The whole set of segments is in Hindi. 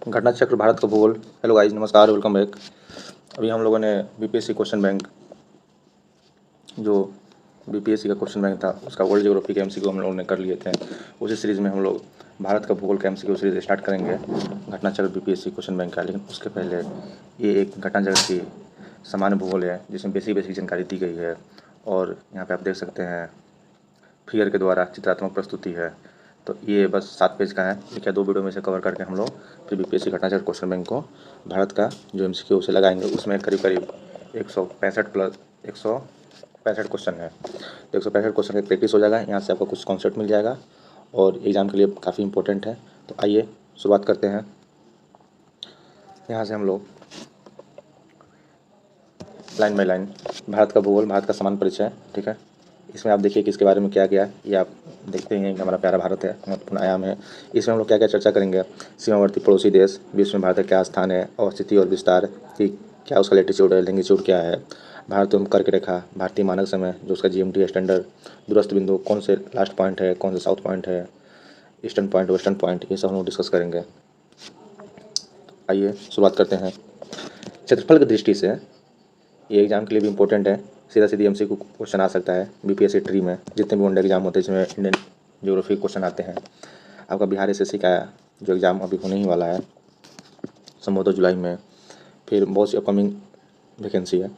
घटना चक्र भारत का भूगोल। हेलो गाइस, नमस्कार, वेलकम बैक। अभी हम लोगों ने बीपीएससी क्वेश्चन बैंक, जो बीपीएससी का क्वेश्चन बैंक था उसका वर्ल्ड ज्योग्राफी के एमसीक्यू हम लोगों ने कर लिए थे। उसी सीरीज़ में हम लोग भारत का भूगोल का एमसीक्यू सीरीज स्टार्ट करेंगे घटना चक्र बीपीएससी क्वेश्चन बैंक का। लेकिन उसके पहले ये एक घटना चक्र की सामान्य भूगोल है जिसमें बेसिक बेसिक जानकारी दी गई है। और यहाँ पे आप देख सकते हैं फिगर के द्वारा चित्रात्मक प्रस्तुति है। तो ये बस 7 पेज का है, देखिए 2 वीडियो में से कवर करके हम लोग फिर बीपीएससी घटना चक्र क्वेश्चन बैंक को भारत का जो एमसीक्यू उसे लगाएंगे। उसमें करीब करीब 165 क्वेश्चन है। तो 165 क्वेश्चन की प्रैक्टिस हो जाएगा, यहाँ से आपको कुछ कॉन्सेप्ट मिल जाएगा और एग्ज़ाम के लिए काफ़ी इंपॉर्टेंट है। तो आइए शुरुआत करते हैं। यहाँ से हम लोग लाइन बाय लाइन भारत का भूगोल, भारत का समान परिचय, ठीक है। इसमें आप देखिए कि इसके बारे में क्या क्या है, ये आप देखते हैं कि हमारा प्यारा भारत है, महत्वपूर्ण आयाम है। इसमें हम लोग क्या क्या चर्चा करेंगे। सीमावर्ती पड़ोसी देश, विश्व में भारत का क्या स्थान है, अवस्थिति और विस्तार की क्या उसका लेटीट्यूड है, लैंगिट्यूड क्या है, भारत एवं कर्क रेखा, भारतीय मानक समय जो उसका जीएमटी स्टैंडर्ड, दूरस्थ बिंदु कौन से लास्ट पॉइंट है, कौन से साउथ पॉइंट है, ईस्टर्न पॉइंट, वेस्टर्न पॉइंट, ये सब हम लोग डिस्कस करेंगे। आइए शुरुआत करते हैं। क्षेत्रफल की दृष्टि से ये एग्ज़ाम के लिए भी इंपॉर्टेंट है। सीधा सीधी एमसीक्यू क्वेश्चन आ सकता है बीपीएससी ट्री में, जितने भी वनडे एग्जाम होते हैं जिसमें इंडियन ज्योग्राफी क्वेश्चन आते हैं। आपका बिहार एसएससी का जो एग्ज़ाम अभी होने ही वाला है संभवतः जुलाई में, फिर बहुत सी अपकमिंग वैकेंसी है।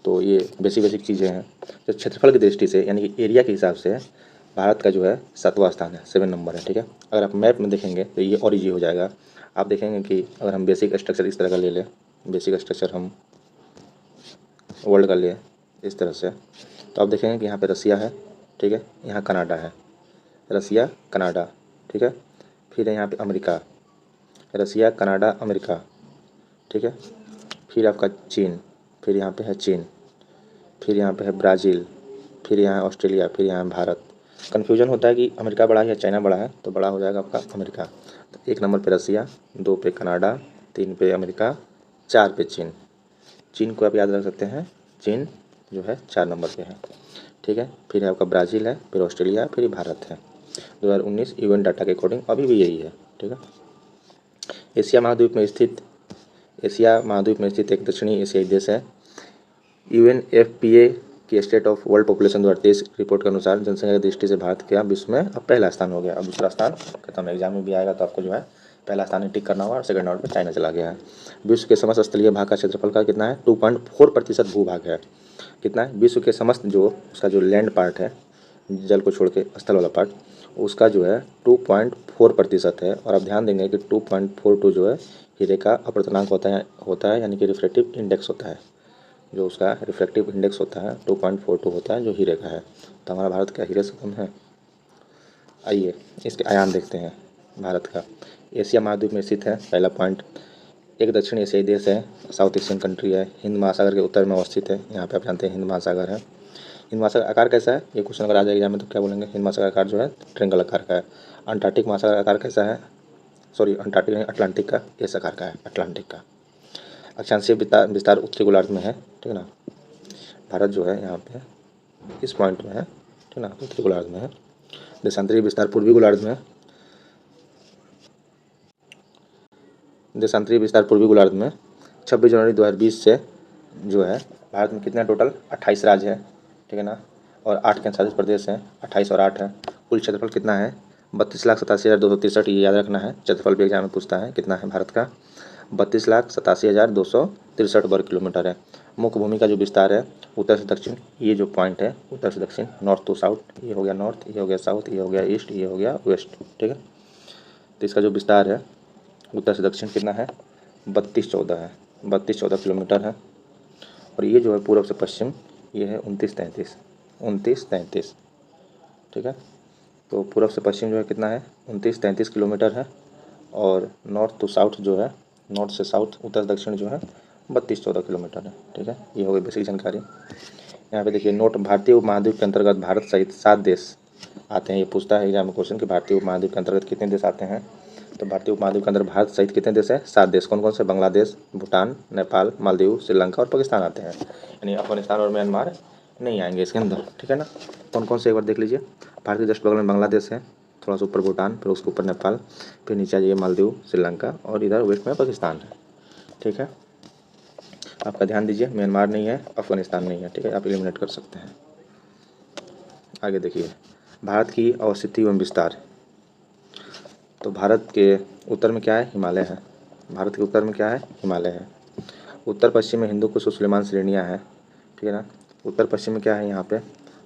तो ये बेसिक बेसिक चीज़ें हैं। तो क्षेत्रफल की दृष्टि से यानी कि एरिया के हिसाब से भारत का जो है 7वां स्थान है, 7 नंबर है, ठीक है। अगर आप मैप में देखेंगे तो ये और ईजी हो जाएगा। आप देखेंगे कि अगर हम बेसिक स्ट्रक्चर इस तरह का ले लें, बेसिक स्ट्रक्चर हम वर्ल्ड का लिए इस तरह से, तो आप देखेंगे कि यहाँ पे रसिया है, ठीक है, यहाँ कनाडा है, रसिया कनाडा, ठीक है। फिर है यहाँ पे अमेरिका, रसिया कनाडा अमेरिका, ठीक है। फिर आपका चीन, फिर यहाँ पे है चीन, फिर यहाँ पे है ब्राज़ील, फिर यहाँ है ऑस्ट्रेलिया, फिर यहाँ है भारत। कन्फ्यूजन होता है कि अमेरिका बड़ा है या चाइना बड़ा है, तो बड़ा हो जाएगा आपका अमेरिका। तो 1 नंबर पे रसिया, 2 पे कनाडा, 3 पे अमेरिका, 4 पे चीन। चीन को आप याद रख सकते हैं, चीन जो है 4 नंबर पे है, ठीक है। फिर है आपका ब्राज़ील है, फिर ऑस्ट्रेलिया, फिर भारत है। 2019 यूएन डाटा के अकॉर्डिंग अभी भी यही है, ठीक है। एशिया महाद्वीप में स्थित एक दक्षिणी एशियाई देश है। यूएनएफपीए की state of world population 2023 report के अनुसार जनसंख्या की दृष्टि से भारत का विश्व में अब पहला स्थान हो गया। अब दूसरा स्थान खत्म, एग्जाम में भी आएगा तो आपको जो है पहला स्थान ही टिक करना होगा और सेकंड नंबर पे चाइना चला गया है। विश्व के समस्त स्थलीय भाग का क्षेत्रफल का कितना है, 2.4% भूभाग है। कितना है, विश्व के समस्त जो उसका जो लैंड पार्ट है, जल को छोड़ के स्थल वाला पार्ट, उसका जो है 2.4% है। और आप ध्यान देंगे कि 2.42 जो है हीरे का अपर्तनांक होता है यानी कि रिफ्रैक्टिव इंडेक्स होता है। जो उसका रिफ्रैक्टिव इंडेक्स होता है 2.42 होता है जो हीरे का है। तो हमारा भारत क्या हीरे से कम है? आइए इसके आयाम देखते हैं। भारत का एशिया महाद्वीप में स्थित है, पहला पॉइंट। एक दक्षिण एशियाई देश है, साउथ एशियन कंट्री है, हिंद महासागर के उत्तर में अवस्थित है। यहाँ पे आप जानते हैं हिंद महासागर है। हिंद महासागर आकार कैसा है, ये क्वेश्चन अगर आ जाएगा एग्जाम में तो क्या बोलेंगे, हिंद महासागर आकार जो है ट्रेंगल आकार का है। अंटार्कटिक महासागर आकार कैसा है, सॉरी अंटार्कटिक नहीं, अटलांटिक का एस आकार का है, अटलांटिक का। अक्षांशीय विस्तार उत्तरी गोलार्ध में है, ठीक है ना। भारत जो है यहाँ पे इस पॉइंट में है, ठीक है ना, उत्तरी गोलार्ध में है। देशांतरीय विस्तार पूर्वी गोलार्ध में है, देशांतरीय विस्तार पूर्वी गोलार्ध में। 26 जनवरी 2020 से जो है भारत में कितने टोटल 28 राज्य है, ठीक है ना, और 8 केंद्रशासित प्रदेश हैं, 28 और 8 है। कुल क्षेत्रफल कितना है, 32,87,263। ये याद रखना है, क्षेत्रफल भी एग्जाम में पूछता है कितना है भारत का, 32,87,263 वर्ग किलोमीटर है। मुख्य भूमि का जो विस्तार है उत्तर से दक्षिण, ये जो पॉइंट है उत्तर से दक्षिण, नॉर्थ टू साउथ, ये हो गया नॉर्थ, ये हो गया साउथ, ये हो गया ईस्ट, ये हो गया वेस्ट, ठीक है। तो इसका जो विस्तार है उत्तर से दक्षिण कितना है, 3214 है, 3214 किलोमीटर है। और ये जो है पूर्व से पश्चिम, ये है 2933, ठीक है। तो पूर्व से पश्चिम जो है कितना है, 2933 किलोमीटर है। और नॉर्थ टू साउथ जो है, नॉर्थ से साउथ, उत्तर से दक्षिण जो है 3214 किलोमीटर है, ठीक है। ये हो गई बेसिक जानकारी। यहाँ पे देखिए नोट, भारतीय उपमहाद्वीप के अंतर्गत भारत सहित 7 देश आते हैं। ये पूछता है एग्जाम में क्वेश्चन कि भारतीय उपमहाद्वीप के अंतर्गत कितने देश आते हैं। तो भारतीय उपमहाद्वीप के अंदर भारत सहित कितने देश हैं, 7 देश। कौन कौन से, बांग्लादेश, भूटान, नेपाल, मालदीव, श्रीलंका और पाकिस्तान आते हैं। यानी अफगानिस्तान और म्यांमार नहीं आएंगे इसके अंदर, ठीक है ना। कौन कौन से एक बार देख लीजिए। भारत के जस्ट बगल में बांग्लादेश है, थोड़ा सा ऊपर भूटान, फिर उसके ऊपर नेपाल, फिर नीचे आ जाइए मालदीव, श्रीलंका, और इधर वेस्ट में पाकिस्तान है। ठीक है, आपका ध्यान दीजिए, म्यांमार नहीं है, अफगानिस्तान नहीं है। ठीक है, आप एलिमिनेट कर सकते हैं। आगे देखिए, भारत की अवस्थिति एवं विस्तार। तो भारत के उत्तर में क्या है? हिमालय है। भारत के उत्तर में क्या है? हिमालय है। उत्तर पश्चिम में हिंदू कुश और सुलेमान श्रेणियाँ हैं। ठीक है ना। उत्तर पश्चिम में क्या है? यहाँ पे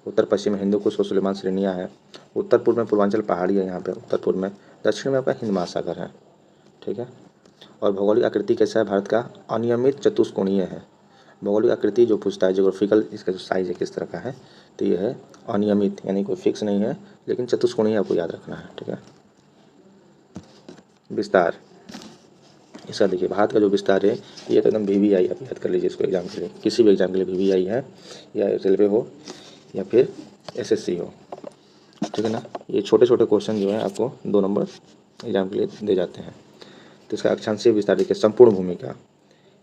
उत्तर पश्चिम में हिंदू कुश और सुलेमान श्रेणियाँ हैं। उत्तर पूर्व में पूर्वांचल पहाड़ी है यहाँ पे उत्तर पूर्व में। दक्षिण में आपका हिंद महासागर है। ठीक है, और भौगोलिक आकृति कैसा है भारत का? अनियमित चतुष्कोणीय है। भौगोलिक आकृति जो पूछता है, जियोग्राफिकल इसका जो साइज है किस तरह का है, तो ये है अनियमित, यानी कोई फिक्स नहीं है, लेकिन चतुष्कोणीय आपको याद रखना है। ठीक है, विस्तार इसका देखिए, भारत का जो विस्तार है ये तो एकदम VVI, आप याद कर लीजिए इसको एग्जाम के लिए, किसी भी एग्जाम के लिए VVI है, या रेलवे हो या फिर SSC हो। ठीक है ना। ये छोटे छोटे क्वेश्चन जो है आपको 2 नंबर एग्जाम के लिए दे जाते हैं। तो इसका अक्षांशीय विस्तार देखिए, संपूर्ण भूमि का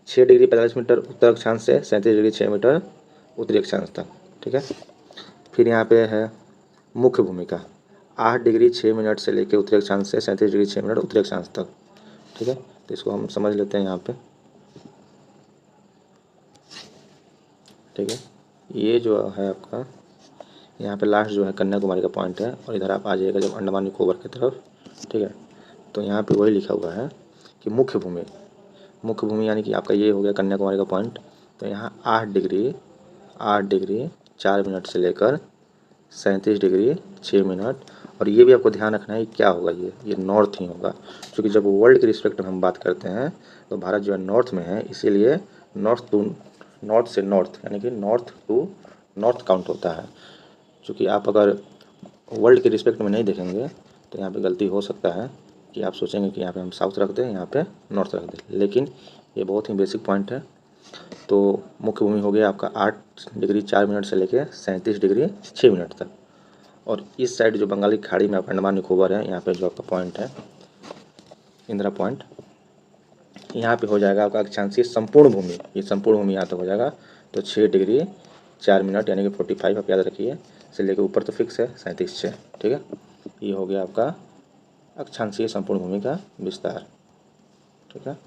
6 डिग्री 45 मिनट उत्तर अक्षांश से 37 डिग्री 6 मीटर उत्तरी अक्षांश तक। ठीक है, फिर यहाँ पे है मुख्य भूमि का 8 डिग्री 6 मिनट से लेकर उत्तरी अक्षांश से 37 डिग्री 6 मिनट उत्तरी अक्षांश तक। ठीक है, तो इसको हम समझ लेते हैं यहाँ पे। ठीक है, ये जो है आपका यहाँ पे लास्ट जो है कन्याकुमारी का पॉइंट है, और इधर आप आ जाइएगा जब अंडमान निकोबार की तरफ। ठीक है, तो यहाँ पे वही लिखा हुआ है कि मुख्य भूमि यानी कि आपका ये हो गया कन्याकुमारी का पॉइंट। तो यहाँ 8 डिग्री 4 मिनट से लेकर 37 डिग्री 6 मिनट, और ये भी आपको ध्यान रखना है क्या होगा, ये नॉर्थ ही होगा, क्योंकि जब वर्ल्ड के रिस्पेक्ट में हम बात करते हैं तो भारत जो है नॉर्थ में है, इसीलिए नॉर्थ से नॉर्थ यानी कि नॉर्थ टू नॉर्थ काउंट होता है। क्योंकि आप अगर वर्ल्ड के रिस्पेक्ट में नहीं देखेंगे तो यहाँ पे गलती हो सकता है कि आप सोचेंगे कि यहाँ पे हम साउथ रख दें, यहाँ पे नॉर्थ रख दें, लेकिन ये बहुत ही बेसिक पॉइंट है। तो मुख्य भूमि हो गया आपका 8 डिग्री 4 मिनट से लेकर 37 डिग्री 6 मिनट तक, और इस साइड जो बंगाली खाड़ी में अंडमान निकोबार है, यहाँ पे जो आपका पॉइंट है इंदिरा पॉइंट, यहाँ पे हो जाएगा आपका अक्षांशीय संपूर्ण भूमि। ये संपूर्ण भूमि यहाँ तक हो जाएगा, तो 6 डिग्री 4 मिनट यानी कि 45 आप याद रखिए, से लेकर ऊपर तो फिक्स है 37 6। ठीक है, ये हो गया आपका अक्षांशीय संपूर्ण भूमि का विस्तार। ठीक है,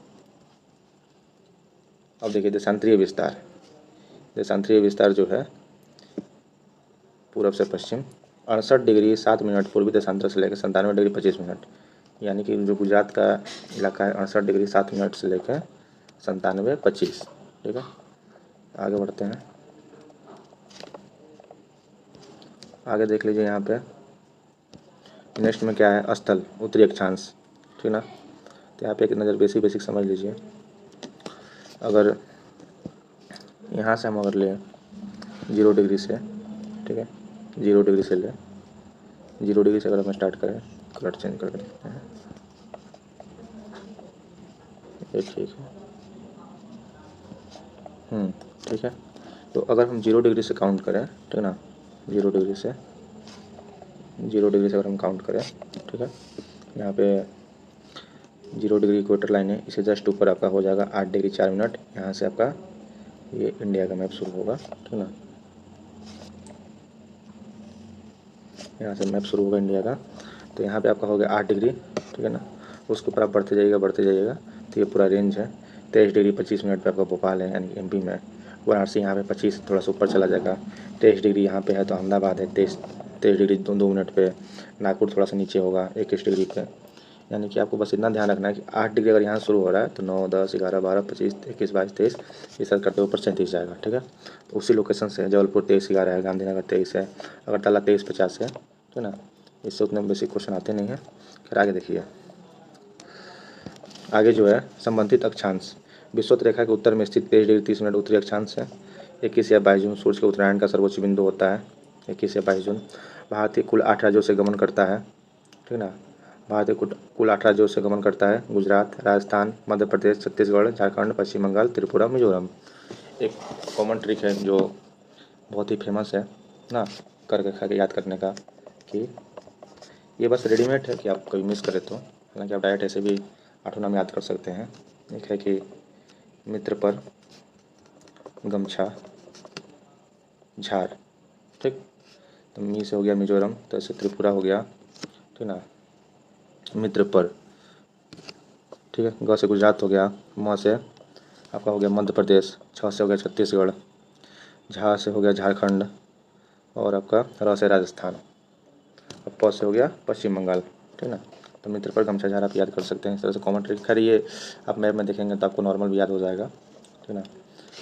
अब देखिए देशांतरीय विस्तार। देशांतरीय विस्तार जो है पूर्व से पश्चिम 68 डिग्री 7 मिनट पूर्वी देशांतर से लेकर 97 डिग्री 25 मिनट, यानी कि जो गुजरात का इलाका है 68 डिग्री 7 मिनट से लेकर 97 25। ठीक है, आगे बढ़ते हैं। आगे देख लीजिए यहाँ पे नेक्स्ट में क्या है, स्थल उत्तरी अक्षांश। ठीक ना, तो यहाँ पे एक नज़र बेसिक समझ लीजिए। अगर यहाँ से हम अगर ले 0 डिग्री से, ठीक है, 0 डिग्री से ले 0 डिग्री से अगर हम स्टार्ट करें, कलर चेंज कर देते हैं, ये ठीक है। ठीक है, तो अगर हम 0 डिग्री से काउंट करें, ठीक ना, 0 डिग्री से अगर हम काउंट करें, ठीक है, यहाँ पे 0 डिग्री इक्वेटर लाइन है, इसे जस्ट ऊपर आपका हो जाएगा 8 डिग्री 4 मिनट। यहाँ से आपका ये इंडिया का मैप शुरू होगा। ठीक ना, यहाँ से मैप शुरू होगा इंडिया का, तो यहाँ पे आपका हो गया 8 डिग्री। ठीक है ना, उसके ऊपर आप बढ़ते जाइएगा, तो ये पूरा रेंज है। 23 डिग्री 25 मिनट पे आपका भोपाल है, यानी MP में। वाराणसी यहाँ पे 25 थोड़ा सा ऊपर चला जाएगा। 23 डिग्री यहाँ पे है, तो अहमदाबाद है 23 डिग्री 2 मिनट पे। नागपुर थोड़ा सा नीचे होगा 21 डिग्री पे। यानी कि आपको बस इतना ध्यान रखना है कि 8 डिग्री अगर यहाँ शुरू हो रहा है तो 9 10 11 12 25 21 22 23 ये सब करते ऊपर 37 जाएगा। ठीक है, तो उसी लोकेशन से जबलपुर 23 11 है, गांधीनगर 23 है, अगरतला 23 50 है। ठीक ना, इससे उतने बेसिक क्वेश्चन आते नहीं हैं। फिर आगे देखिए, आगे जो है संबंधित अक्षांश। विषुवत रेखा के उत्तर में स्थित 23 डिग्री 30 मिनट उत्तरी अक्षांश है। 21 या 22 जून सूर्य के उत्तरायण का सर्वोच्च बिंदु होता है। 21 या 22 जून भारत के कुल 8 राज्यों से गमन करता है। ठीक ना, भारत के कुल 8 राज्यों से गमन करता है। गुजरात, राजस्थान, मध्य प्रदेश, छत्तीसगढ़, झारखंड, पश्चिम बंगाल, त्रिपुरा, मिजोरम। एक कॉमन ट्रिक है जो बहुत ही फेमस है ना, करके खा के याद करने का, कि ये बस रेडीमेड है कि आप कभी मिस करें तो, हालांकि आप डायरेक्ट ऐसे भी 8 नाम याद कर सकते हैं। एक है कि मित्र पर गमछा झार। ठीक, तो मी से हो गया मिजोरम, तो ऐसे त्रिपुरा हो गया। ठीक ना। मित्र पर, ठीक है। ग से गुजरात हो गया, म से आपका हो गया मध्य प्रदेश, छ से हो गया छत्तीसगढ़, झा से हो गया झारखंड और आपका र से राजस्थान, और प से हो गया पश्चिम बंगाल, ठीक ना। तो मित्र पर गमछा झार आप याद कर सकते हैं इस तरह से कॉमन ट्रिक। खैर ये आप मैप में देखेंगे तो आपको नॉर्मल भी याद हो जाएगा, ठीक ना।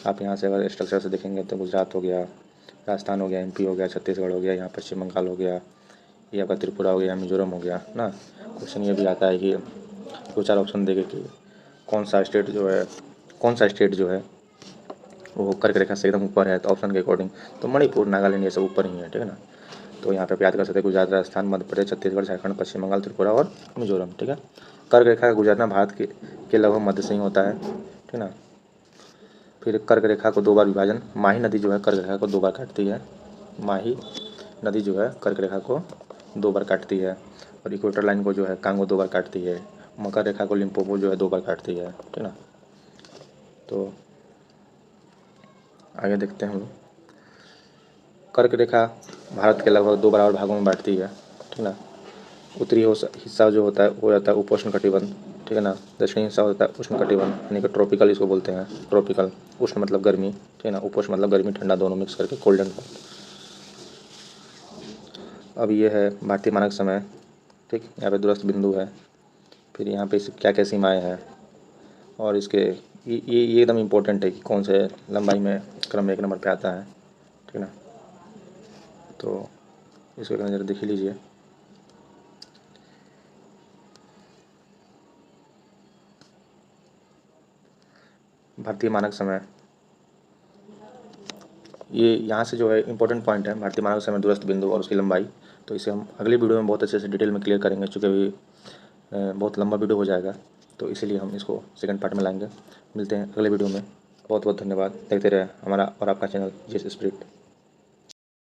आप यहाँ से अगर स्ट्रक्चर से देखेंगे तो गुजरात हो गया, राजस्थान हो गया, MP हो गया, छत्तीसगढ़ हो गया, यहाँ पश्चिम बंगाल हो गया, ये आपका त्रिपुरा हो गया, मिजोरम हो गया ना। क्वेश्चन ये भी आता है कि 2-4 ऑप्शन देके कि कौन सा स्टेट जो है वो कर्क रेखा से एकदम ऊपर है, तो ऑप्शन के अकॉर्डिंग तो मणिपुर, नागालैंड ये सब ऊपर ही है, ठीक है ना। तो यहाँ पे आप याद कर सकते हैं गुजरात, राजस्थान, मध्य प्रदेश, छत्तीसगढ़, झारखंड, पश्चिम बंगाल, त्रिपुरा और मिजोरम, ठीक है। कर्क रेखा का गुजरना भारत के लगभग मध्य से ही होता है, ठीक ना। फिर कर्क रेखा को 2 बार विभाजन, माही नदी जो है कर्क रेखा को 2 बार काटती है, माही नदी जो है कर्क रेखा को 2 बार काटती है, और इक्वेटर लाइन को जो है कांगो 2 बार काटती है, मकर रेखा को लिम्पोपो जो है 2 बार काटती है, ठीक ना। तो आगे देखते हैं हम लोग। कर्क रेखा भारत के लगभग 2 बराबर भागों में बांटती है, ठीक ना। उत्तरी हिस्सा जो होता है वो रहता है उपोष्ण कटिबंध, ठीक है ना। दक्षिणी हिस्सा होता है उष्ण कटिबंध, यानी कि ट्रॉपिकल इसको बोलते हैं, ट्रॉपिकल। उष्ण मतलब गर्मी, ठीक है ना, उपोष्ण मतलब गर्मी ठंडा दोनों मिक्स करके कोल्ड एंड हॉट। अब ये है भारतीय मानक समय, ठीक। यहाँ पे दूरस्थ बिंदु है, फिर यहाँ पे क्या क्या सीमाएँ हैं, और इसके ये एकदम इम्पोर्टेंट है कि कौन से लंबाई में क्रम में 1 नंबर पे आता है, ठीक ना। तो इसको एक नज़र देख लीजिए। भारतीय मानक समय, ये यहाँ से जो है इंपॉर्टेंट पॉइंट है भारतीय मानक समय, दूरस्थ बिंदु और उसकी लंबाई। तो इसे हम अगली वीडियो में बहुत अच्छे से डिटेल में क्लियर करेंगे, चूँकि अभी बहुत लंबा वीडियो हो जाएगा, तो इसीलिए हम इसको सेकंड पार्ट में लाएंगे। मिलते हैं अगले वीडियो में। बहुत बहुत धन्यवाद। देखते रहे हमारा और आपका चैनल जीएस स्पिरिट।